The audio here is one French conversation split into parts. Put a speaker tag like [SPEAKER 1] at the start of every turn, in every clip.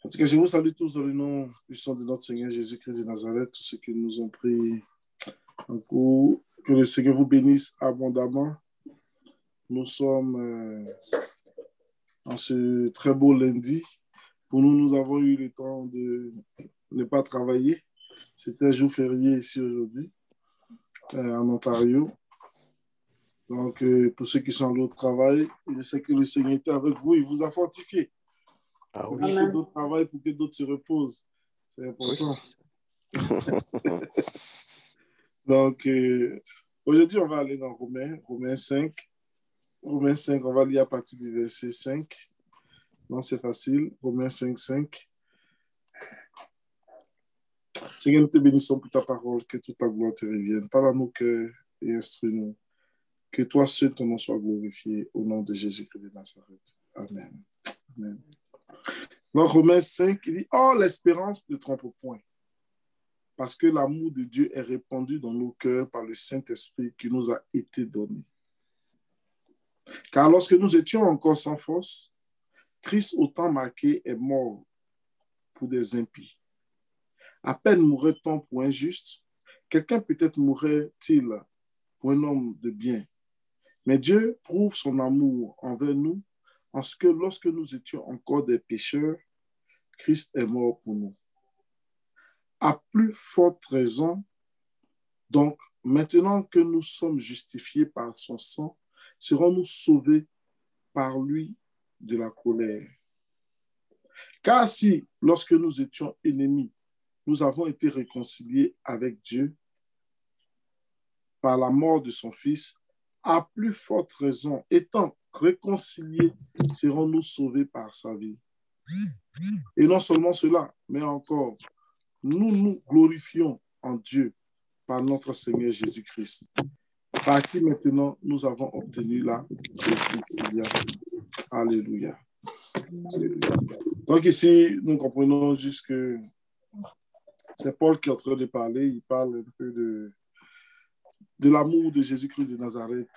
[SPEAKER 1] En tout cas, je vous salue tous dans le nom puissant de notre Seigneur Jésus-Christ de Nazareth, tous ceux qui nous ont pris en cours. Que le Seigneur vous bénisse abondamment. Nous sommes en ce très beau lundi. Pour nous, nous avons eu le temps de ne pas travailler. C'était un jour férié ici aujourd'hui, en Ontario. Donc, pour ceux qui sont allés au travail, je sais que le Seigneur était avec vous, il vous a fortifié.
[SPEAKER 2] Ah
[SPEAKER 1] Pour
[SPEAKER 2] oui.
[SPEAKER 1] que d'autres travaillent, pour que d'autres se reposent. C'est important.
[SPEAKER 2] Oui.
[SPEAKER 1] Donc, aujourd'hui, on va aller dans Romains 5. Romains 5, on va lire à partir du verset 5. Non, c'est facile. Romains 5, 5. Seigneur, nous te bénissons pour ta parole, que toute ta gloire te revienne. Parle à nos cœurs et instruis-nous. Que toi seul, ton nom soit glorifié au nom de Jésus-Christ de Nazareth. Amen. Amen. Dans Romains 5, il dit, « Oh, l'espérance ne trompe point, parce que l'amour de Dieu est répandu dans nos cœurs par le Saint-Esprit qui nous a été donné. Car lorsque nous étions encore sans force, Christ, au temps marqué, est mort pour des impies. À peine mourrait-on pour un juste, quelqu'un peut-être mourrait-il pour un homme de bien. Mais Dieu prouve son amour envers nous en ce que lorsque nous étions encore des pécheurs, Christ est mort pour nous. À plus forte raison, donc, maintenant que nous sommes justifiés par son sang, serons-nous sauvés par lui de la colère. Car si, lorsque nous étions ennemis, nous avons été réconciliés avec Dieu par la mort de son Fils, à plus forte raison, étant réconciliés, serons-nous sauvés par sa vie. Et non seulement cela, mais encore, nous nous glorifions en Dieu par notre Seigneur Jésus-Christ, par qui maintenant nous avons obtenu la réconciliation. Alléluia. Alléluia. Donc ici, nous comprenons juste que c'est Paul qui est en train de parler. Il parle un peu de l'amour de Jésus-Christ de Nazareth,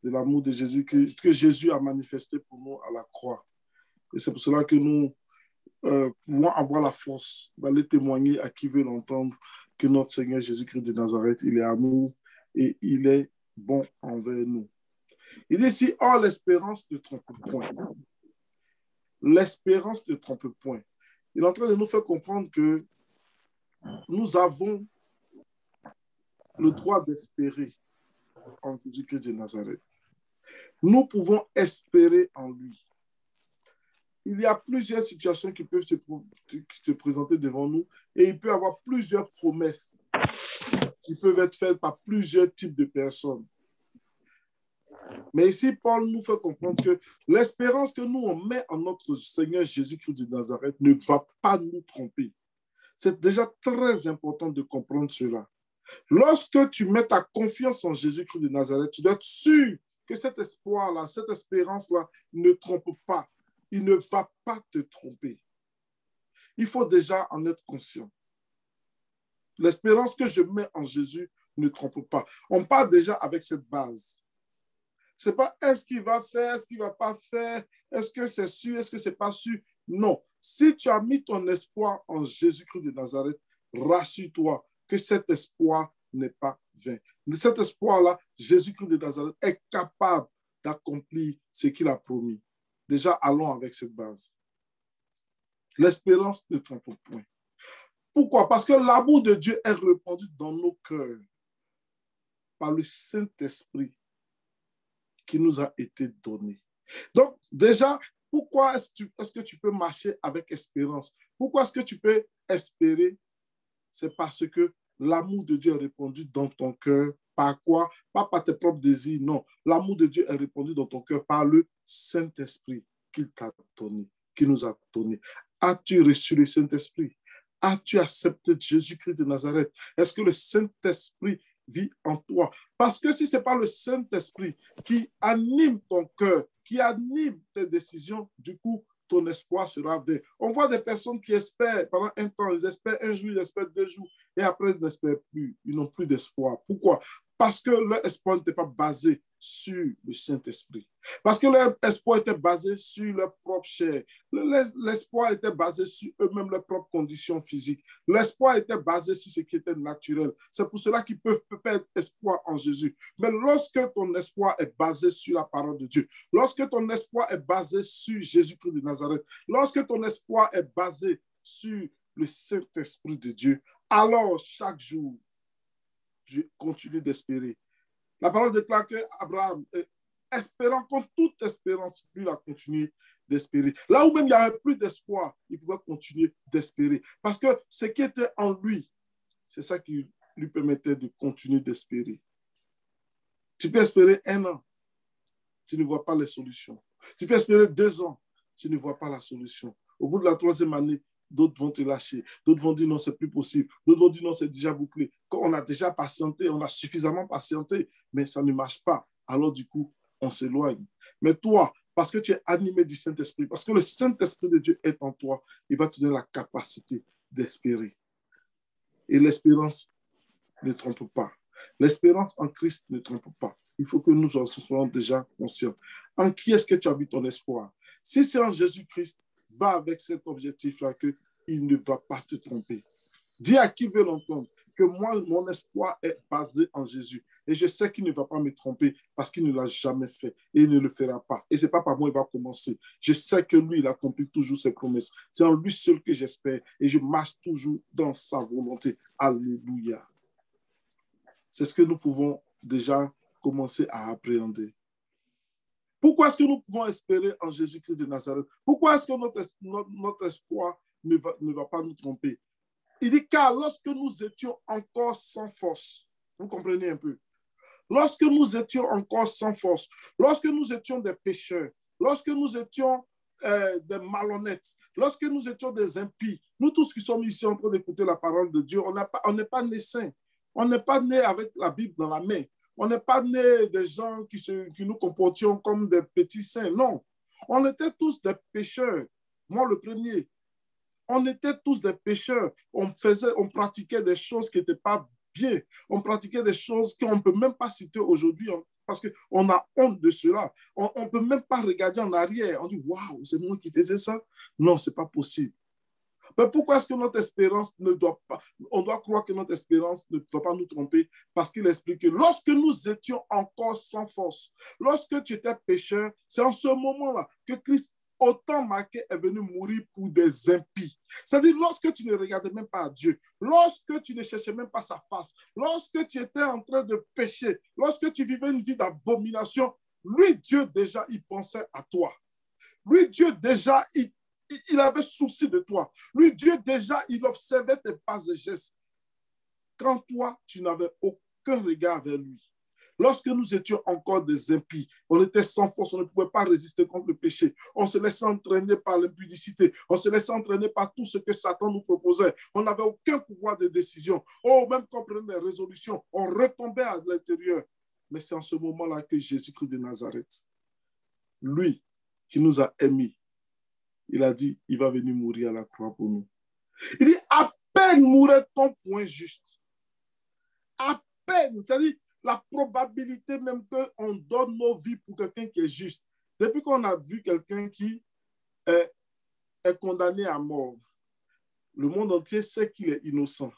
[SPEAKER 1] de l'amour de Jésus que Jésus a manifesté pour nous à la croix. Et c'est pour cela que nous pouvons avoir la force d'aller témoigner à qui veut l'entendre que notre Seigneur Jésus-Christ de Nazareth, il est amour et il est bon envers nous. Il dit ici, « Oh, l'espérance ne trompe point. » L'espérance ne trompe point. Il est en train de nous faire comprendre que nous avons le droit d'espérer en Jésus-Christ de Nazareth. Nous pouvons espérer en lui. Il y a plusieurs situations qui peuvent se présenter devant nous et il peut y avoir plusieurs promesses qui peuvent être faites par plusieurs types de personnes. Mais ici, Paul nous fait comprendre que l'espérance que nous on met en notre Seigneur Jésus-Christ de Nazareth ne va pas nous tromper. C'est déjà très important de comprendre cela. Lorsque tu mets ta confiance en Jésus-Christ de Nazareth, tu dois être sûr que cet espoir-là, cette espérance-là ne trompe pas. Il ne va pas te tromper. Il faut déjà en être conscient. L'espérance que je mets en Jésus ne trompe pas. On part déjà avec cette base. Ce n'est pas est-ce qu'il va faire, est-ce qu'il ne va pas faire, est-ce que c'est sûr, est-ce que ce n'est pas sûr. Non. Si tu as mis ton espoir en Jésus-Christ de Nazareth, rassure-toi que cet espoir n'est pas vain. De cet espoir-là, Jésus-Christ de Nazareth est capable d'accomplir ce qu'il a promis. Déjà, allons avec cette base. L'espérance ne trompe point. Pourquoi? Parce que l'amour de Dieu est répandu dans nos cœurs par le Saint-Esprit qui nous a été donné. Donc, déjà, pourquoi est-ce que tu peux marcher avec espérance? Pourquoi est-ce que tu peux espérer? C'est parce que l'amour de Dieu est répandu dans ton cœur. Par quoi? Pas par tes propres désirs, non. L'amour de Dieu est répandu dans ton cœur par le Saint-Esprit qu'il t'a donné, qui nous a donné. As-tu reçu le Saint-Esprit? As-tu accepté Jésus-Christ de Nazareth? Est-ce que le Saint-Esprit vit en toi? Parce que si ce n'est pas le Saint-Esprit qui anime ton cœur, qui anime tes décisions, du coup, ton espoir sera vain. On voit des personnes qui espèrent pendant un temps, ils espèrent un jour, ils espèrent 2 jours, et après, ils n'espèrent plus. Ils n'ont plus d'espoir. Pourquoi? Parce que leur espoir n'était pas basé sur le Saint-Esprit. Parce que leur espoir était basé sur leur propre chair. L'espoir était basé sur eux-mêmes, leurs propres conditions physiques. L'espoir était basé sur ce qui était naturel. C'est pour cela qu'ils peuvent perdre espoir en Jésus. Mais lorsque ton espoir est basé sur la parole de Dieu, lorsque ton espoir est basé sur Jésus-Christ de Nazareth, lorsque ton espoir est basé sur le Saint-Esprit de Dieu, alors chaque jour, tu continues d'espérer. La parole déclare qu'Abraham, espérant contre toute espérance, lui a continué d'espérer. Là où même il n'y avait plus d'espoir, il pouvait continuer d'espérer. Parce que ce qui était en lui, c'est ça qui lui permettait de continuer d'espérer. Tu peux espérer 1 an, tu ne vois pas les solutions. Tu peux espérer 2 ans, tu ne vois pas la solution. Au bout de la 3e année, d'autres vont te lâcher. D'autres vont dire non, c'est plus possible. D'autres vont dire non, c'est déjà bouclé. Quand on a déjà patienté, on a suffisamment patienté, mais ça ne marche pas. Alors du coup, on s'éloigne. Mais toi, parce que tu es animé du Saint-Esprit, parce que le Saint-Esprit de Dieu est en toi, il va te donner la capacité d'espérer. Et l'espérance ne trompe pas. L'espérance en Christ ne trompe pas. Il faut que nous en soyons déjà conscients. En qui est-ce que tu as mis ton espoir? Si c'est en Jésus-Christ, va avec cet objectif-là qu'il ne va pas te tromper. Dis à qui veut l'entendre que moi, mon espoir est basé en Jésus. Et je sais qu'il ne va pas me tromper parce qu'il ne l'a jamais fait et il ne le fera pas. Et ce n'est pas par moi qu'il va commencer. Je sais que lui, il accomplit toujours ses promesses. C'est en lui seul que j'espère et je marche toujours dans sa volonté. Alléluia. C'est ce que nous pouvons déjà commencer à appréhender. Pourquoi est-ce que nous pouvons espérer en Jésus-Christ de Nazareth? Pourquoi est-ce que notre espoir ne va pas nous tromper? Il dit, car lorsque nous étions encore sans force, vous comprenez un peu, lorsque nous étions encore sans force, lorsque nous étions des pécheurs, lorsque nous étions des malhonnêtes, lorsque nous étions des impies, nous tous qui sommes ici en train d'écouter la parole de Dieu, on n'est pas nés saints. On n'est pas nés avec la Bible dans la main. On n'est pas nés des gens qui nous comportions comme des petits saints. Non. On était tous des pécheurs. Moi, le premier. On était tous des pécheurs. On pratiquait des choses qui n'étaient pas bien. On pratiquait des choses qu'on ne peut même pas citer aujourd'hui parce qu'on a honte de cela. On ne peut même pas regarder en arrière. On dit, waouh, c'est moi qui faisais ça? Non, ce n'est pas possible. Mais pourquoi est-ce que notre espérance ne doit pas, on doit croire que notre espérance ne doit pas nous tromper? Parce qu'il explique que lorsque nous étions encore sans force, lorsque tu étais pécheur, c'est en ce moment-là que Christ, autant marqué, est venu mourir pour des impies. C'est-à-dire lorsque tu ne regardais même pas à Dieu, lorsque tu ne cherchais même pas sa face, lorsque tu étais en train de pécher, lorsque tu vivais une vie d'abomination, lui, Dieu, déjà, il pensait à toi. Lui, Dieu, déjà, il avait souci de toi. Lui, Dieu, déjà, il observait tes pas et gestes. Quand toi, tu n'avais aucun regard vers lui. Lorsque nous étions encore des impies, on était sans force, on ne pouvait pas résister contre le péché. On se laissait entraîner par l'impudicité. On se laissait entraîner par tout ce que Satan nous proposait. On n'avait aucun pouvoir de décision. Oh, même quand on prenait des résolutions, on retombait à l'intérieur. Mais c'est en ce moment-là que Jésus-Christ de Nazareth, lui qui nous a aimés, il a dit, il va venir mourir à la croix pour nous. Il dit, à peine mourrait-on pour un juste. À peine, c'est-à-dire la probabilité même qu'on donne nos vies pour quelqu'un qui est juste. Depuis qu'on a vu quelqu'un qui est condamné à mort, le monde entier sait qu'il est innocent.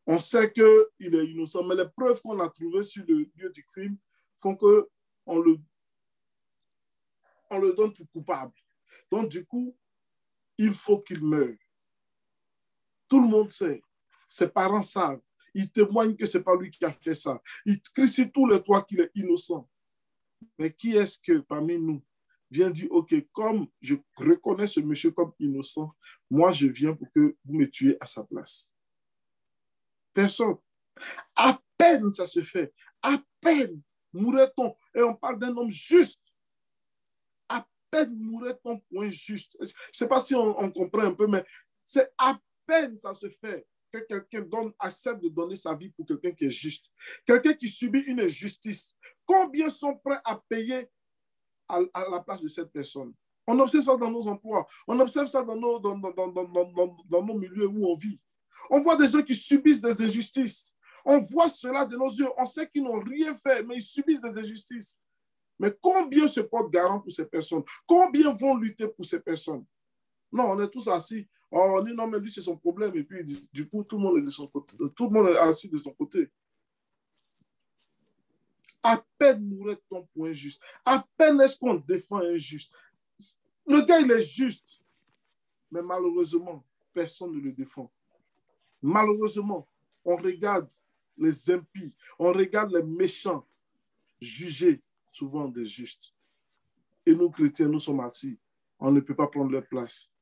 [SPEAKER 1] On sait qu'il est innocent, mais les preuves qu'on a trouvées sur le lieu du crime font qu'on le donne pour coupable. Donc, du coup, il faut qu'il meure. Tout le monde sait. Ses parents savent. Ils témoignent que ce n'est pas lui qui a fait ça. Ils crient sur tous les toits qu'il est innocent. Mais qui est-ce que parmi nous vient dire, OK, comme je reconnais ce monsieur comme innocent, moi je viens pour que vous me tuiez à sa place? Personne. À peine ça se fait. À peine mourrait-on. Et on parle d'un homme juste. À peine mourrait-on pour un juste. Je ne sais pas si on comprend un peu, mais c'est à peine ça se fait que quelqu'un accepte de donner sa vie pour quelqu'un qui est juste. Quelqu'un qui subit une injustice. Combien sont prêts à payer à la place de cette personne? On observe ça dans nos emplois. On observe ça dans nos milieux où on vit. On voit des gens qui subissent des injustices. On voit cela de nos yeux. On sait qu'ils n'ont rien fait, mais ils subissent des injustices. Mais combien se portent garant pour ces personnes? Combien vont lutter pour ces personnes? Non, on est tous assis. Oh, on dit non, mais lui, c'est son problème. Et puis, du coup, tout le monde est de son côté. Tout le monde est assis de son côté. À peine mourrait-on pour injuste. À peine est-ce qu'on défend injuste. Le gars, il est juste. Mais malheureusement, personne ne le défend. Malheureusement, on regarde les impies, on regarde les méchants juger souvent des justes. Et nous, chrétiens, nous sommes assis. On ne peut pas prendre leur place.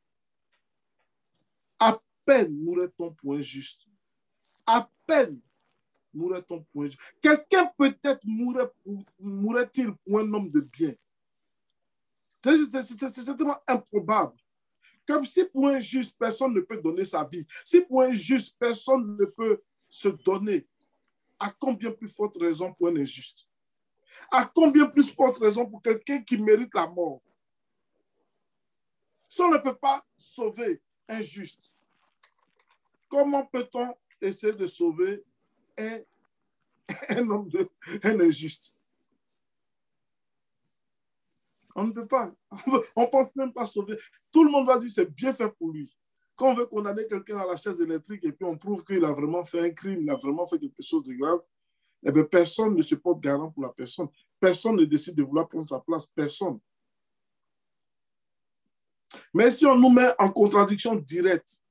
[SPEAKER 1] À peine mourrait-on pour injuste. À peine mourrait-on pour injuste. Quelqu'un peut-être mourrait-il pour un homme de bien. C'est tellement improbable. Comme si pour un juste, personne ne peut donner sa vie. Si pour un juste, personne ne peut se donner, à combien plus forte raison pour un injuste? À combien plus forte raison pour quelqu'un qui mérite la mort? Si on ne peut pas sauver un juste, comment peut-on essayer de sauver un injuste? On ne peut pas. On ne pense même pas sauver. Tout le monde va dire que c'est bien fait pour lui. Quand on veut condamner quelqu'un à la chaise électrique et puis on prouve qu'il a vraiment fait un crime, il a vraiment fait quelque chose de grave, eh bien, personne ne se porte garant pour la personne. Personne ne décide de vouloir prendre sa place. Personne. Mais si on nous met en contradiction directe,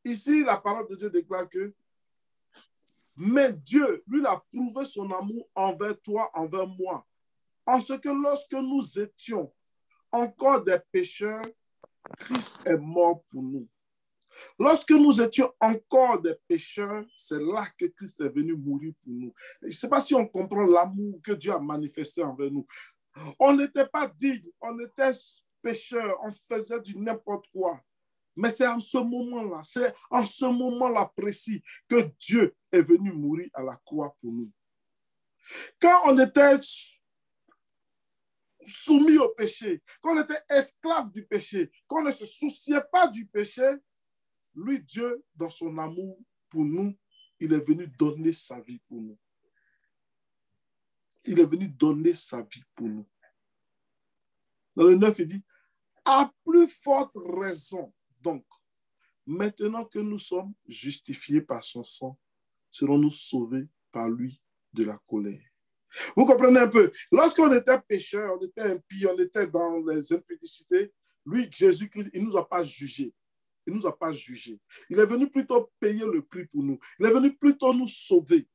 [SPEAKER 1] ici, la parole de Dieu déclare que mais Dieu, lui, il a prouvé son amour envers toi, envers moi, en ce que lorsque nous étions encore des pécheurs, Christ est mort pour nous. Lorsque nous étions encore des pécheurs, c'est là que Christ est venu mourir pour nous. Je ne sais pas si on comprend l'amour que Dieu a manifesté envers nous. On n'était pas dignes, on était pécheurs, on faisait du n'importe quoi. Mais c'est en ce moment-là, c'est en ce moment-là précis que Dieu est venu mourir à la croix pour nous. Quand on était soumis au péché, quand on était esclave du péché, quand on ne se souciait pas du péché, lui, Dieu, dans son amour pour nous, il est venu donner sa vie pour nous. Il est venu donner sa vie pour nous. Dans le 9, il dit, à plus forte raison, donc, maintenant que nous sommes justifiés par son sang, serons-nous sauvés par lui de la colère. Vous comprenez un peu? Lorsqu'on était pécheurs, on était impies, on était dans les impudicités, lui, Jésus-Christ, il ne nous a pas jugés. Il ne nous a pas jugés. Il est venu plutôt payer le prix pour nous. Il est venu plutôt nous sauver.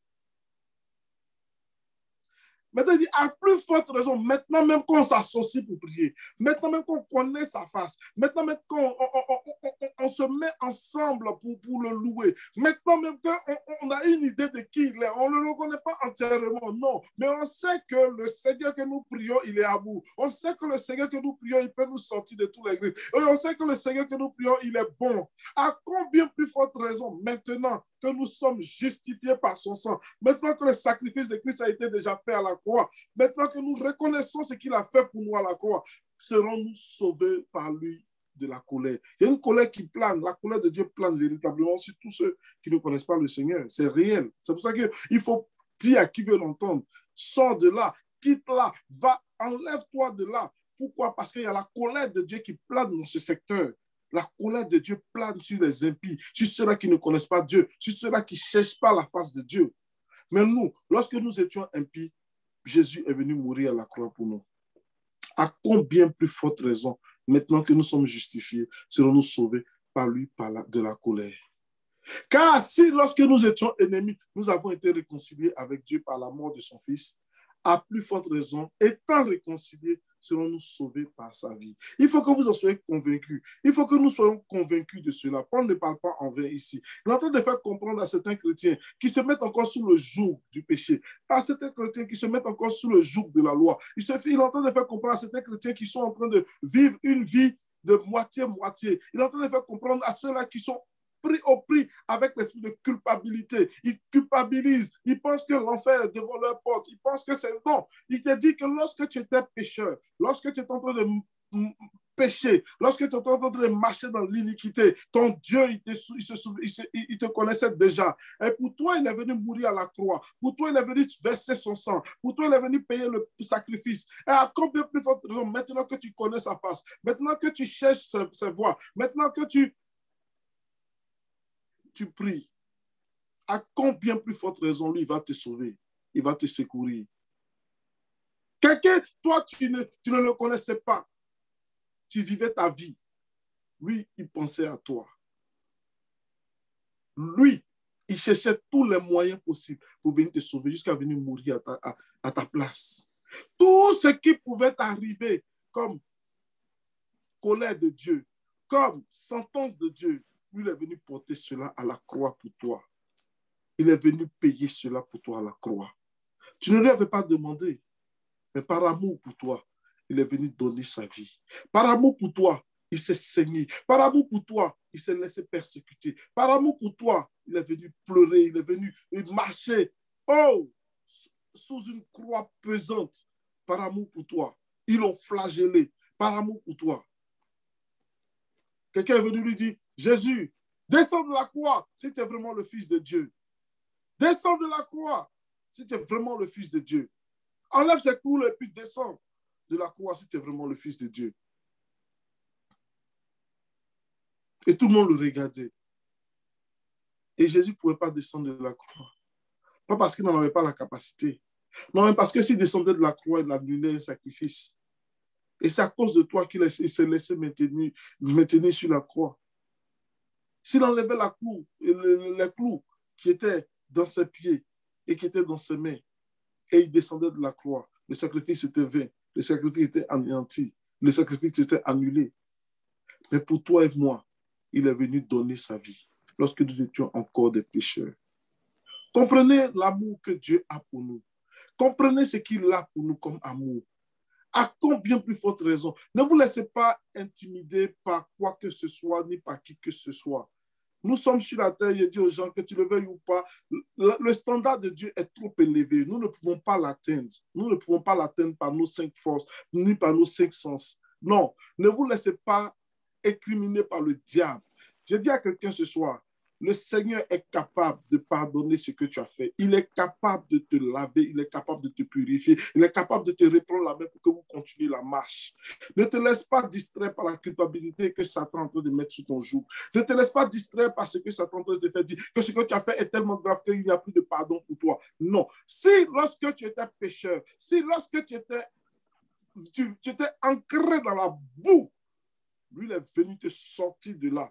[SPEAKER 1] Maintenant, il dit, à plus forte raison, maintenant même qu'on s'associe pour prier, maintenant même qu'on connaît sa face, maintenant même qu'on se met ensemble pour le louer, maintenant même qu'on a une idée de qui il est, on ne le reconnaît pas entièrement, non, mais on sait que le Seigneur que nous prions, il est à bout. On sait que le Seigneur que nous prions, il peut nous sortir de tous les griffes. Et on sait que le Seigneur que nous prions, il est bon. À combien plus forte raison, maintenant que nous sommes justifiés par son sang, maintenant que le sacrifice de Christ a été déjà fait à la croix, maintenant que nous reconnaissons ce qu'il a fait pour nous à la croix, serons-nous sauvés par lui de la colère. Il y a une colère qui plane, la colère de Dieu plane véritablement sur tous ceux qui ne connaissent pas le Seigneur. C'est réel. C'est pour ça qu'il faut dire à qui veut l'entendre, sors de là, quitte là, va, enlève-toi de là. Pourquoi? Parce qu'il y a la colère de Dieu qui plane dans ce secteur. La colère de Dieu plane sur les impies, sur ceux-là qui ne connaissent pas Dieu, sur ceux-là qui ne cherchent pas la face de Dieu. Mais nous, lorsque nous étions impies, Jésus est venu mourir à la croix pour nous. À combien plus forte raison, maintenant que nous sommes justifiés, serons-nous sauvés par lui, de la colère? Car si, lorsque nous étions ennemis, nous avons été réconciliés avec Dieu par la mort de son Fils, à plus forte raison, étant réconciliés, serons-nous sauvés par sa vie. Il faut que vous en soyez convaincus. Il faut que nous soyons convaincus de cela. Paul ne parle pas en vain ici. Il est en train de faire comprendre à certains chrétiens qui se mettent encore sous le joug du péché, à certains chrétiens qui se mettent encore sous le joug de la loi. Il est en train de faire comprendre à certains chrétiens qui sont en train de vivre une vie de moitié-moitié. Il est en train de faire comprendre à ceux-là qui sont pris au prix avec l'esprit de culpabilité. Ils culpabilisent. Ils pensent que l'enfer est devant leur porte. Ils pensent que c'est non. Il te dit que lorsque tu étais pécheur, lorsque tu étais en train de péché, lorsque tu étais en train de marcher dans l'iniquité, ton Dieu, il te connaissait déjà. Et pour toi, il est venu mourir à la croix. Pour toi, il est venu verser son sang. Pour toi, il est venu payer le sacrifice. Et à combien plus forte raison, maintenant que tu connais sa face, maintenant que tu cherches sa voix, maintenant que tu pries, à combien plus forte raison, lui, il va te sauver. Il va te secourir. Quelqu'un, toi, tu ne le connaissais pas. Tu vivais ta vie. Lui, il pensait à toi. Lui, il cherchait tous les moyens possibles pour venir te sauver, jusqu'à venir mourir à ta place. Tout ce qui pouvait t'arriver comme colère de Dieu, comme sentence de Dieu, lui, il est venu porter cela à la croix pour toi. Il est venu payer cela pour toi à la croix. Tu ne lui avais pas demandé, mais par amour pour toi, il est venu donner sa vie. Par amour pour toi, il s'est saigné. Par amour pour toi, il s'est laissé persécuter. Par amour pour toi, il est venu pleurer, il est venu marcher. Oh, sous une croix pesante. Par amour pour toi, ils l'ont flagellé. Par amour pour toi. Quelqu'un est venu lui dire, Jésus, descends de la croix si tu es vraiment le Fils de Dieu. Descends de la croix si tu es vraiment le Fils de Dieu. Enlève ces clous et puis descends de la croix si tu es vraiment le Fils de Dieu. Et tout le monde le regardait. Et Jésus ne pouvait pas descendre de la croix. Pas parce qu'il n'en avait pas la capacité. Non, mais parce que s'il descendait de la croix, il annulait un sacrifice. Et c'est à cause de toi qu'il s'est laissé maintenir sur la croix. S'il enlevait les clous qui étaient dans ses pieds et qui étaient dans ses mains, et il descendait de la croix, le sacrifice était vain, le sacrifice était anéanti, le sacrifice était annulé. Mais pour toi et moi, il est venu donner sa vie lorsque nous étions encore des pécheurs. Comprenez l'amour que Dieu a pour nous. Comprenez ce qu'il a pour nous comme amour. À combien plus forte raison? Ne vous laissez pas intimider par quoi que ce soit, ni par qui que ce soit. Nous sommes sur la terre, je dis aux gens que tu le veuilles ou pas, le standard de Dieu est trop élevé. Nous ne pouvons pas l'atteindre. Nous ne pouvons pas l'atteindre par nos 5 forces, ni par nos 5 sens. Non, ne vous laissez pas incriminer par le diable. Je dis à quelqu'un ce soir, le Seigneur est capable de pardonner ce que tu as fait. Il est capable de te laver, il est capable de te purifier, il est capable de te reprendre la main pour que vous continuiez la marche. Ne te laisse pas distraire par la culpabilité que Satan est en train de mettre sur ton joug. Ne te laisse pas distraire par ce que Satan est en train de te faire dire, que ce que tu as fait est tellement grave qu'il n'y a plus de pardon pour toi. Non. Si lorsque tu étais pécheur, si lorsque tu étais ancré dans la boue, lui, il est venu te sortir de là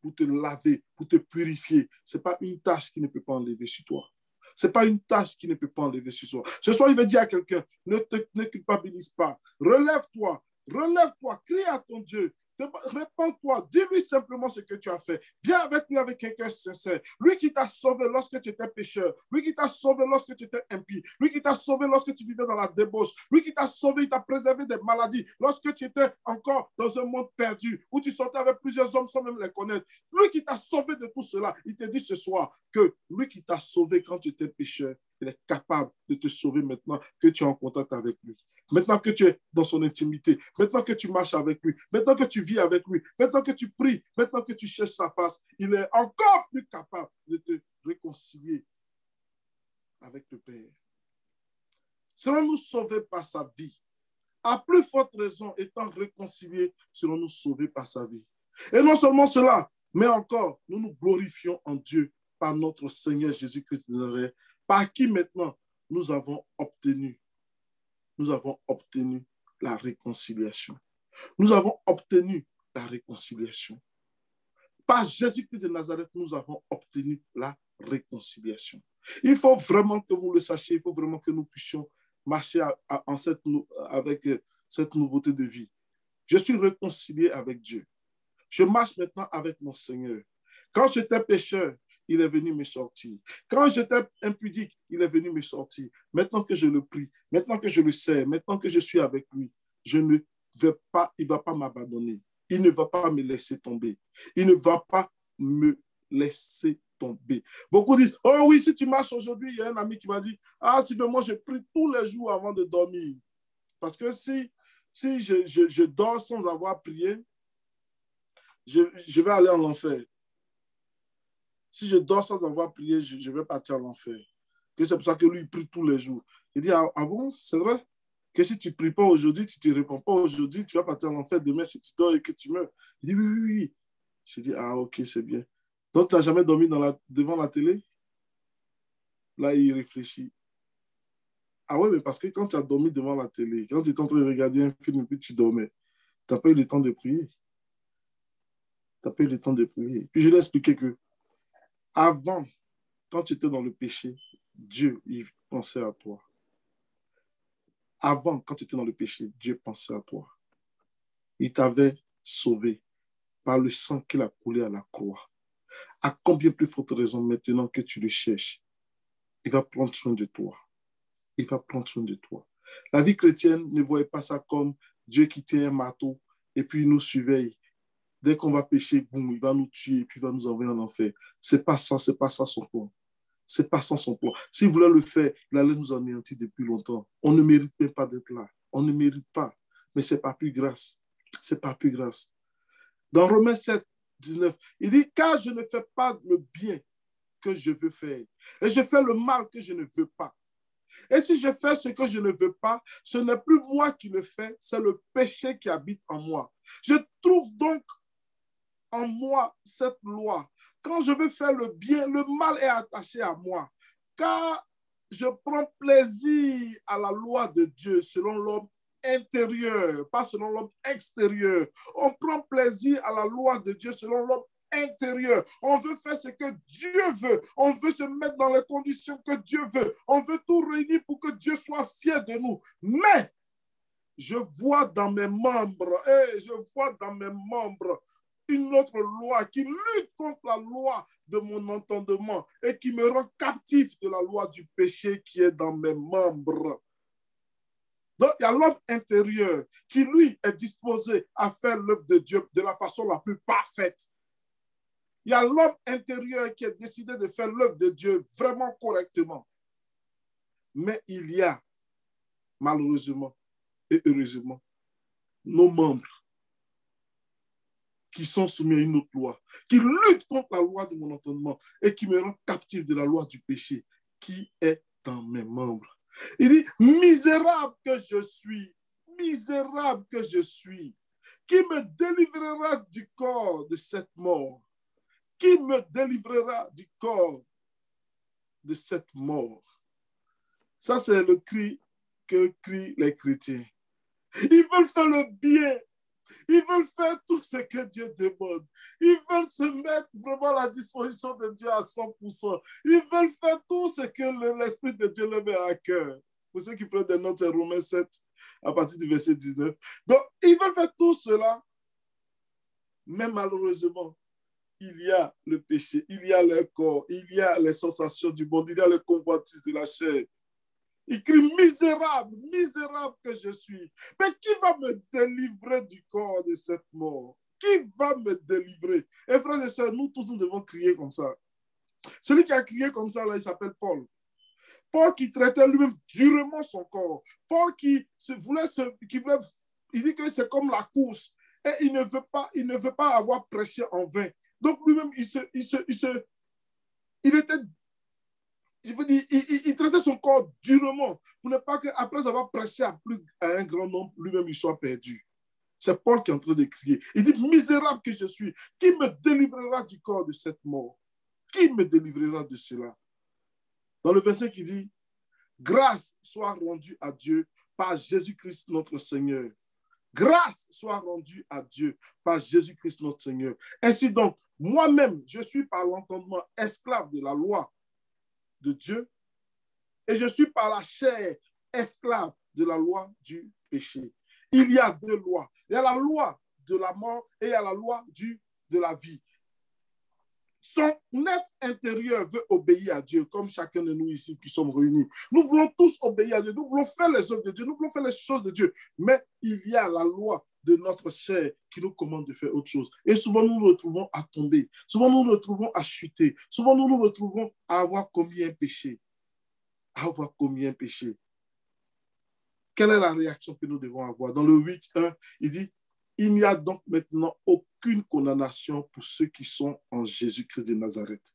[SPEAKER 1] pour te laver, pour te purifier. Ce n'est pas une tâche qui ne peut pas enlever sur toi. Ce n'est pas une tâche qui ne peut pas enlever sur toi. Ce soir, il veut dire à quelqu'un, ne culpabilise pas. Relève-toi, crie à ton Dieu. Réponds-toi, dis-lui simplement ce que tu as fait. Viens avec lui avec un cœur sincère. Lui qui t'a sauvé lorsque tu étais pécheur. Lui qui t'a sauvé lorsque tu étais impie. Lui qui t'a sauvé lorsque tu vivais dans la débauche. Lui qui t'a sauvé, il t'a préservé des maladies. Lorsque tu étais encore dans un monde perdu, où tu sortais avec plusieurs hommes sans même les connaître. Lui qui t'a sauvé de tout cela, il te dit ce soir que lui qui t'a sauvé quand tu étais pécheur, il est capable de te sauver maintenant que tu es en contact avec lui. Maintenant que tu es dans son intimité, maintenant que tu marches avec lui, maintenant que tu vis avec lui, maintenant que tu pries, maintenant que tu cherches sa face, il est encore plus capable de te réconcilier avec le Père. Serons-nous sauvés par sa vie? À plus forte raison, étant réconciliés, serons-nous sauvés par sa vie. Et non seulement cela, mais encore, nous nous glorifions en Dieu par notre Seigneur Jésus-Christ de Nazareth, par qui maintenant nous avons obtenu la réconciliation. Nous avons obtenu la réconciliation. Par Jésus-Christ de Nazareth, nous avons obtenu la réconciliation. Il faut vraiment que vous le sachiez, il faut vraiment que nous puissions marcher avec cette nouveauté de vie. Je suis réconcilié avec Dieu. Je marche maintenant avec mon Seigneur. Quand j'étais pécheur, il est venu me sortir. Quand j'étais impudique, il est venu me sortir. Maintenant que je le prie, maintenant que je le sers, maintenant que je suis avec lui, il ne va pas m'abandonner. Il ne va pas me laisser tomber. Il ne va pas me laisser tomber. Beaucoup disent, oh oui, si tu marches aujourd'hui, il y a un ami qui m'a dit, ah, si moi je prie tous les jours avant de dormir. Parce que si Si je dors sans avoir prié, je vais aller en enfer. Si je dors sans avoir prié, je vais partir en enfer. C'est pour ça que lui, il prie tous les jours. Il dit, ah bon, c'est vrai? Que si tu ne pries pas aujourd'hui, tu ne te réponds pas aujourd'hui, tu vas partir en enfer demain si tu dors et que tu meurs. Il dit, oui, oui, oui. Je dis, ah ok, c'est bien. Donc, tu n'as jamais dormi devant la télé? Là, il réfléchit. Ah ouais, mais parce que quand tu as dormi devant la télé, quand tu étais en train de regarder un film et puis tu dormais, tu n'as pas eu le temps de prier. Tu n'as pas eu le temps de prier. Puis je lui ai expliqué que avant, quand tu étais dans le péché, Dieu, il pensait à toi. Avant, quand tu étais dans le péché, Dieu pensait à toi. Il t'avait sauvé par le sang qu'il a coulé à la croix. À combien plus forte raison maintenant que tu le cherches, il va prendre soin de toi. Il va prendre soin de toi. La vie chrétienne ne voyait pas ça comme Dieu qui tient un marteau et puis il nous surveille. Dès qu'on va pécher, boum, il va nous tuer et puis il va nous envoyer en enfer. C'est pas ça son plan. C'est pas ça son plan. S'il voulait le faire, il allait nous anéantir depuis longtemps. On ne mérite même pas d'être là. On ne mérite pas. Mais c'est pas plus grâce. C'est pas plus grâce. Dans Romains 7, 19, il dit, car je ne fais pas le bien que je veux faire. Et je fais le mal que je ne veux pas. Et si je fais ce que je ne veux pas, ce n'est plus moi qui le fais, c'est le péché qui habite en moi. Je trouve donc en moi cette loi. Quand je veux faire le bien, le mal est attaché à moi. Car je prends plaisir à la loi de Dieu selon l'homme intérieur, pas selon l'homme extérieur. On prend plaisir à la loi de Dieu selon l'homme intérieur. On veut faire ce que Dieu veut. On veut se mettre dans les conditions que Dieu veut. On veut tout réunir pour que Dieu soit fier de nous. Mais je vois dans mes membres, une autre loi qui lutte contre la loi de mon entendement et qui me rend captif de la loi du péché qui est dans mes membres. Donc, il y a l'homme intérieur qui, lui, est disposé à faire l'œuvre de Dieu de la façon la plus parfaite. Il y a l'homme intérieur qui est décidé de faire l'œuvre de Dieu vraiment correctement. Mais il y a, malheureusement et heureusement, nos membres qui sont soumis à une autre loi, qui luttent contre la loi de mon entendement et qui me rend captif de la loi du péché qui est dans mes membres. Il dit, misérable que je suis, qui me délivrera du corps de cette mort? Qui me délivrera du corps de cette mort? Ça, c'est le cri que crient les chrétiens. Ils veulent faire le bien. Ils veulent faire tout ce que Dieu demande. Ils veulent se mettre vraiment à la disposition de Dieu à 100%. Ils veulent faire tout ce que l'Esprit de Dieu leur met à cœur. Pour ceux qui prennent des notes, c'est Romains 7, à partir du verset 19. Donc, ils veulent faire tout cela, mais malheureusement, il y a le péché, il y a le corps, il y a les sensations du monde, il y a les convoitises de la chair. Il crie, misérable, misérable que je suis. Mais qui va me délivrer du corps de cette mort? Qui va me délivrer? Et frères et sœurs, nous tous, nous devons crier comme ça. Celui qui a crié comme ça, là, il s'appelle Paul. Paul qui traitait lui-même durement son corps. Paul qui voulait, il dit que c'est comme la course. Et il ne veut pas avoir prêché en vain. Donc lui-même, il était, je veux dire, il traitait son corps durement pour ne pas qu'après avoir prêché à un grand nombre, lui-même, il soit perdu. C'est Paul qui est en train de crier. Il dit, misérable que je suis, qui me délivrera du corps de cette mort? Qui me délivrera de cela? Dans le verset qui dit, grâce soit rendue à Dieu par Jésus-Christ notre Seigneur. Grâce soit rendue à Dieu par Jésus-Christ notre Seigneur. Ainsi donc, moi-même, je suis par l'entendement esclave de la loi de Dieu et je suis par la chair esclave de la loi du péché. Il y a deux lois. Il y a la loi de la mort et il y a la loi de la vie. Son être intérieur veut obéir à Dieu, comme chacun de nous ici qui sommes réunis. Nous voulons tous obéir à Dieu, nous voulons faire les œuvres de Dieu, nous voulons faire les choses de Dieu. Mais il y a la loi de notre chair qui nous commande de faire autre chose. Et souvent, nous nous retrouvons à tomber. Souvent, nous nous retrouvons à chuter. Souvent, nous nous retrouvons à avoir commis un péché. À avoir commis un péché. Quelle est la réaction que nous devons avoir? Dans le 8.1, il dit, il n'y a donc maintenant aucune condamnation pour ceux qui sont en Jésus-Christ de Nazareth.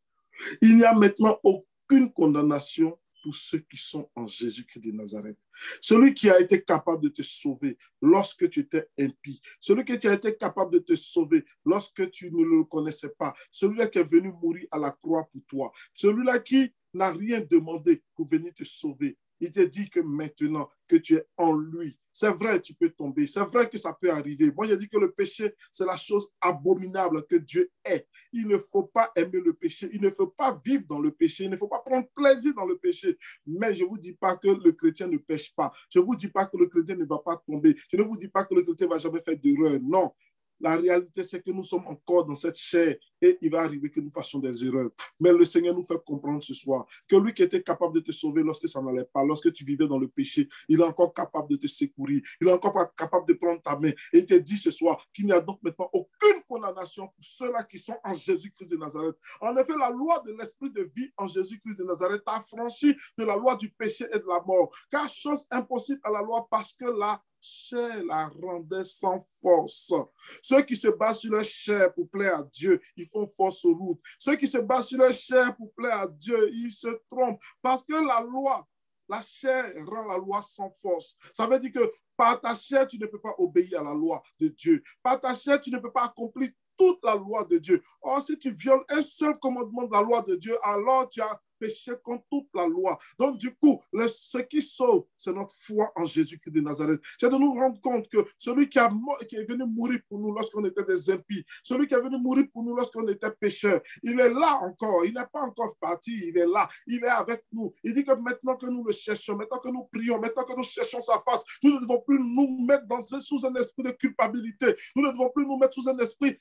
[SPEAKER 1] Il n'y a maintenant aucune condamnation pour ceux qui sont en Jésus-Christ de Nazareth. Celui qui a été capable de te sauver lorsque tu étais impie, celui qui a été capable de te sauver lorsque tu ne le connaissais pas, celui-là qui est venu mourir à la croix pour toi, celui-là qui n'a rien demandé pour venir te sauver. Il te dit que maintenant que tu es en lui, c'est vrai, tu peux tomber, c'est vrai que ça peut arriver. Moi, j'ai dit que le péché, c'est la chose abominable que Dieu est. Il ne faut pas aimer le péché, il ne faut pas vivre dans le péché, il ne faut pas prendre plaisir dans le péché. Mais je ne vous dis pas que le chrétien ne pêche pas. Je ne vous dis pas que le chrétien ne va pas tomber. Je ne vous dis pas que le chrétien ne va jamais faire d'erreur. Non. La réalité, c'est que nous sommes encore dans cette chair et il va arriver que nous fassions des erreurs. Mais le Seigneur nous fait comprendre ce soir que lui qui était capable de te sauver lorsque ça n'allait pas, lorsque tu vivais dans le péché, il est encore capable de te secourir. Il est encore capable de prendre ta main. Et il te dit ce soir qu'il n'y a donc maintenant aucune condamnation pour ceux-là qui sont en Jésus-Christ de Nazareth. En effet, la loi de l'esprit de vie en Jésus-Christ de Nazareth t'a affranchi de la loi du péché et de la mort. Car chose impossible à la loi parce que la chair la rendait sans force. Ceux qui se basent sur leur chair pour plaire à Dieu, ils font fausse route. Ceux qui se basent sur leur chair pour plaire à Dieu, ils se trompent. Parce que la loi, la chair rend la loi sans force. Ça veut dire que par ta chair, tu ne peux pas obéir à la loi de Dieu. Par ta chair, tu ne peux pas accomplir toute la loi de Dieu. Or, si tu violes un seul commandement de la loi de Dieu, alors tu as péché contre toute la loi. Donc, du coup, ce qui sauve, c'est notre foi en Jésus-Christ de Nazareth. C'est de nous rendre compte que celui qui est venu mourir pour nous lorsqu'on était des impies, celui qui est venu mourir pour nous lorsqu'on était pécheurs, il est là encore. Il n'est pas encore parti. Il est là. Il est avec nous. Il dit que maintenant que nous le cherchons, maintenant que nous prions, maintenant que nous cherchons sa face, nous ne devons plus nous mettre sous un esprit de culpabilité. Nous ne devons plus nous mettre sous un esprit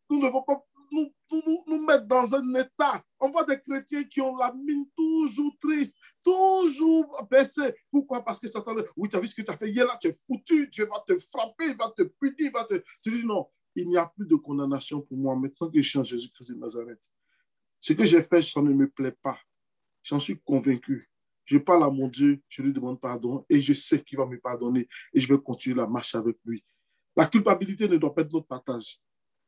[SPEAKER 1] nous ne devons pas nous mettre dans un état. On voit des chrétiens qui ont la mine toujours triste, toujours baissée. Pourquoi? Parce que Satan dit, oui, tu as vu ce que tu as fait hier là, tu es foutu, Dieu va te frapper, il va te punir, Tu dis non, il n'y a plus de condamnation pour moi maintenant que je suis en Jésus-Christ de Nazareth. Ce que j'ai fait, ça ne me plaît pas. J'en suis convaincu. Je parle à mon Dieu, je lui demande pardon et je sais qu'il va me pardonner et je vais continuer la marche avec lui. La culpabilité ne doit pas être notre partage.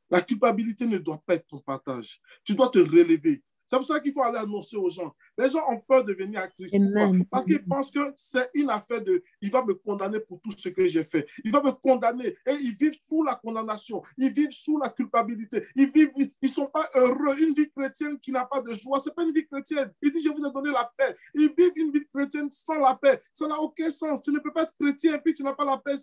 [SPEAKER 1] La culpabilité ne doit pas être ton partage. Tu dois te relever. C'est pour ça qu'il faut aller annoncer aux gens. Les gens ont peur de venir à Christ. Pourquoi? Parce qu'ils pensent que c'est une affaire de... Il va me condamner pour tout ce que j'ai fait. Il va me condamner. Et ils vivent sous la condamnation. Ils vivent sous la culpabilité. Ils ne sont pas heureux. Une vie chrétienne qui n'a pas de joie, ce n'est pas une vie chrétienne. Il dit, je vous ai donné la paix. Ils vivent une vie chrétienne sans la paix. Ça n'a aucun sens. Tu ne peux pas être chrétien et puis tu n'as pas la paix.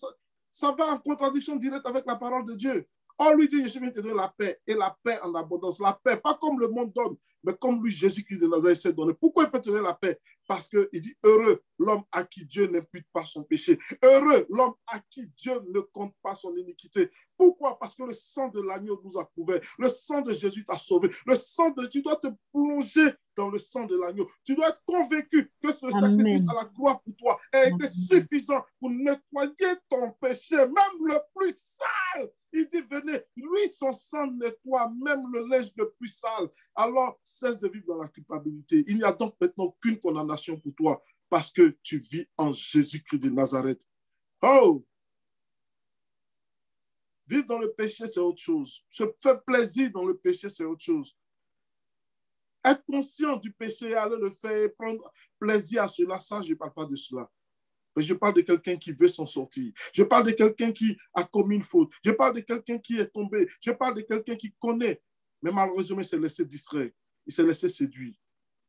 [SPEAKER 1] Ça va en contradiction directe avec la parole de Dieu. On lui dit, je suis venu te donner la paix, et la paix en abondance. La paix, pas comme le monde donne, mais comme lui, Jésus-Christ de Nazareth, s'est donné. Pourquoi il peut te donner la paix? Parce qu'il dit, heureux l'homme à qui Dieu n'impute pas son péché. Heureux l'homme à qui Dieu ne compte pas son iniquité. Pourquoi? Parce que le sang de l'agneau nous a couvert. Le sang de Jésus t'a sauvé. Tu dois te plonger dans le sang de l'agneau. Tu dois être convaincu que ce sacrifice à la croix pour toi a été suffisant pour nettoyer ton péché, même le plus sale. Il dit, venez, lui, son sang nettoie même le linge le plus sale. Alors, cesse de vivre dans la culpabilité. Il n'y a donc maintenant aucune condamnation pour toi parce que tu vis en Jésus-Christ de Nazareth. Oh! Vivre dans le péché, c'est autre chose. Se faire plaisir dans le péché, c'est autre chose. Être conscient du péché, aller le faire, prendre plaisir à cela, ça, je ne parle pas de cela. Mais je parle de quelqu'un qui veut s'en sortir. Je parle de quelqu'un qui a commis une faute. Je parle de quelqu'un qui est tombé. Je parle de quelqu'un qui connaît. Mais malheureusement, il s'est laissé distraire. Il s'est laissé séduire.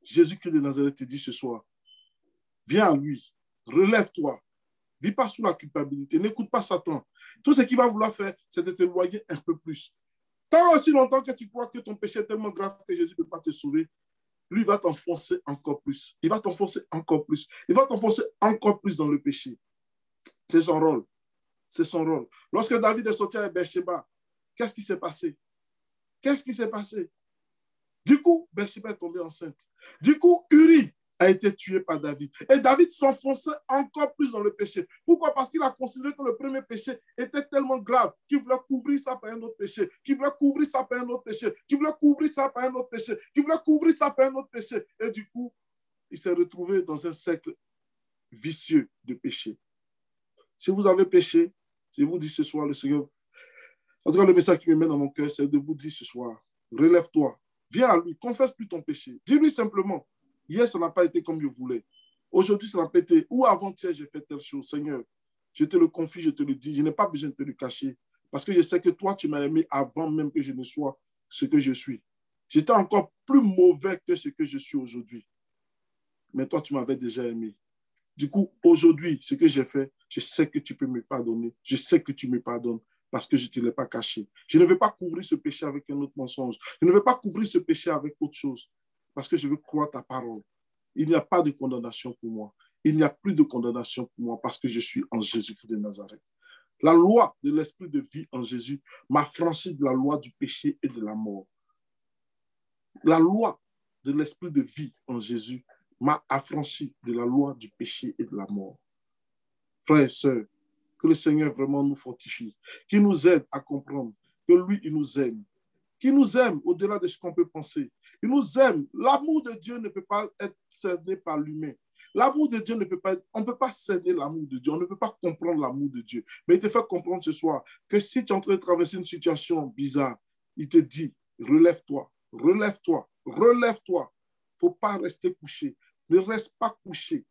[SPEAKER 1] Jésus-Christ de Nazareth te dit ce soir, viens à lui, relève-toi. Vis pas sous la culpabilité. N'écoute pas Satan. Tout ce qu'il va vouloir faire, c'est de te noyer un peu plus. Tant aussi longtemps que tu crois que ton péché est tellement grave que Jésus ne peut pas te sauver, lui va t'enfoncer encore plus. Il va t'enfoncer encore plus. Il va t'enfoncer encore plus dans le péché. C'est son rôle. C'est son rôle. Lorsque David est sorti à Beersheba, qu'est-ce qui s'est passé? Qu'est-ce qui s'est passé? Du coup, Beersheba est tombée enceinte. Du coup, Uri a été tué par David. Et David s'enfonçait encore plus dans le péché. Pourquoi? Parce qu'il a considéré que le premier péché était tellement grave qu'il voulait couvrir ça par un autre péché, qu'il voulait couvrir ça par un autre péché, qu'il voulait couvrir ça par un autre péché, qu'il voulait couvrir ça par un autre péché. Et du coup, il s'est retrouvé dans un cercle vicieux de péché. Si vous avez péché, je vous dis ce soir, le Seigneur, en tout cas le message qui me met dans mon cœur, c'est de vous dire ce soir, relève-toi, viens à lui, confesse plus ton péché. Dis-lui simplement, hier ça n'a pas été comme je voulais. Aujourd'hui ça n'a pas été, ou avant-hier j'ai fait telle chose. Seigneur, je te le confie, je te le dis, je n'ai pas besoin de te le cacher, parce que je sais que toi tu m'as aimé avant même que je ne sois ce que je suis. J'étais encore plus mauvais que ce que je suis aujourd'hui. Mais toi, tu m'avais déjà aimé. Du coup, aujourd'hui, ce que j'ai fait, je sais que tu peux me pardonner. Je sais que tu me pardonnes parce que je ne te l'ai pas caché. Je ne veux pas couvrir ce péché avec un autre mensonge. Je ne veux pas couvrir ce péché avec autre chose parce que je veux croire ta parole. Il n'y a pas de condamnation pour moi. Il n'y a plus de condamnation pour moi parce que je suis en Jésus-Christ de Nazareth. La loi de l'esprit de vie en Jésus m'a franchi de la loi du péché et de la mort. La loi de l'esprit de vie en Jésus m'a affranchi de la loi du péché et de la mort. Frères et sœurs, que le Seigneur vraiment nous fortifie, qu'il nous aide à comprendre que lui, il nous aime, qu'il nous aime au-delà de ce qu'on peut penser. Il nous aime. L'amour de Dieu ne peut pas être cerné par l'humain. L'amour de Dieu ne peut pas être, on ne peut pas cerner l'amour de Dieu, on ne peut pas comprendre l'amour de Dieu. Mais il te fait comprendre ce soir que si tu es en train de traverser une situation bizarre, il te dit, relève-toi, relève-toi, relève-toi. Il ne faut pas rester couché. Ne reste pas couché.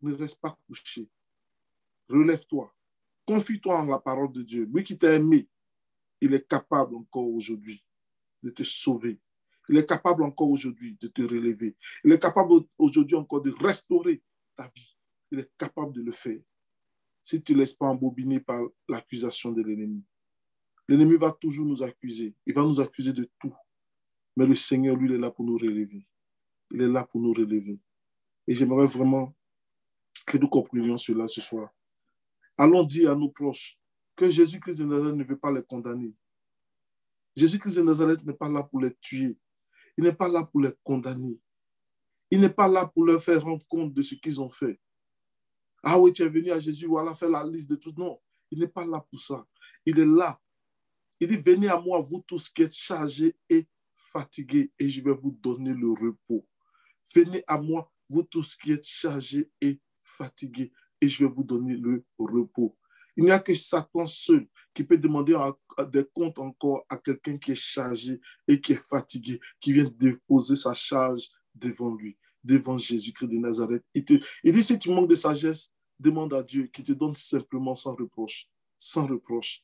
[SPEAKER 1] Ne reste pas couché. Relève-toi. Confie-toi en la parole de Dieu. Lui qui t'a aimé, il est capable encore aujourd'hui de te sauver. Il est capable encore aujourd'hui de te relever. Il est capable aujourd'hui encore de restaurer ta vie. Il est capable de le faire. Si tu ne laisses pas embobiner par l'accusation de l'ennemi. L'ennemi va toujours nous accuser. Il va nous accuser de tout. Mais le Seigneur, lui, il est là pour nous relever. Il est là pour nous relever. Et j'aimerais vraiment que nous comprenions cela ce soir. Allons dire à nos proches que Jésus-Christ de Nazareth ne veut pas les condamner. Jésus-Christ de Nazareth n'est pas là pour les tuer. Il n'est pas là pour les condamner. Il n'est pas là pour leur faire rendre compte de ce qu'ils ont fait. Ah oui, tu es venu à Jésus, voilà, faire la liste de tout. Non, il n'est pas là pour ça. Il est là. Il dit, venez à moi, vous tous qui êtes chargés et fatigués, et je vais vous donner le repos. Venez à moi, vous tous qui êtes chargés et fatigués, et je vais vous donner le repos. Il n'y a que Satan seul qui peut demander des comptes encore à quelqu'un qui est chargé et qui est fatigué, qui vient déposer sa charge devant lui, devant Jésus-Christ de Nazareth. Il dit, si tu manques de sagesse, demande à Dieu qui te donne simplement sans reproche. Sans reproche.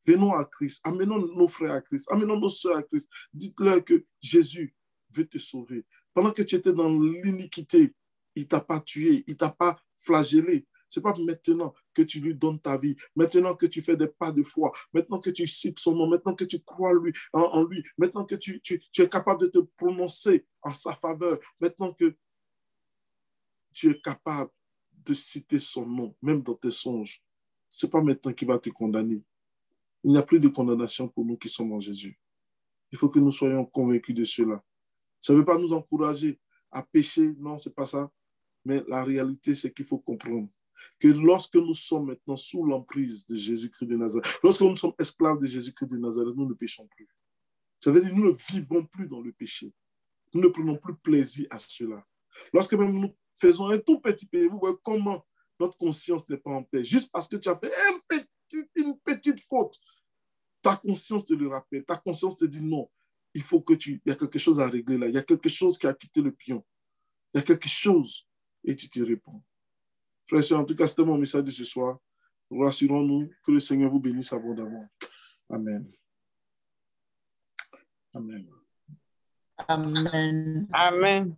[SPEAKER 1] Venons à Christ, amenons nos frères à Christ, amenons nos soeurs à Christ. Dites-leur que Jésus veut te sauver. Pendant que tu étais dans l'iniquité, il ne t'a pas tué, il ne t'a pas flagellé. Ce n'est pas maintenant que tu lui donnes ta vie, maintenant que tu fais des pas de foi, maintenant que tu cites son nom, maintenant que tu crois en lui, maintenant que tu es capable de te prononcer en sa faveur, maintenant que tu es capable de citer son nom, même dans tes songes. Ce n'est pas maintenant qu'il va te condamner. Il n'y a plus de condamnation pour nous qui sommes en Jésus. Il faut que nous soyons convaincus de cela. Ça ne veut pas nous encourager à pécher, non, ce n'est pas ça. Mais la réalité, c'est qu'il faut comprendre que lorsque nous sommes maintenant sous l'emprise de Jésus-Christ de Nazareth, lorsque nous sommes esclaves de Jésus-Christ de Nazareth, nous ne péchons plus. Ça veut dire que nous ne vivons plus dans le péché. Nous ne prenons plus plaisir à cela. Lorsque même nous faisons un tout petit péché, vous voyez comment notre conscience n'est pas en paix. Juste parce que tu as fait une petite faute, ta conscience te le rappelle. Ta conscience te dit non, il y a quelque chose à régler là. Il y a quelque chose qui a quitté le pion. Il y a quelque chose. Et tu te réponds. Frères et sœurs, en tout cas, c'était mon message de ce soir. Rassurons-nous que le Seigneur vous bénisse abondamment. Amen. Amen.
[SPEAKER 2] Amen.
[SPEAKER 3] Amen.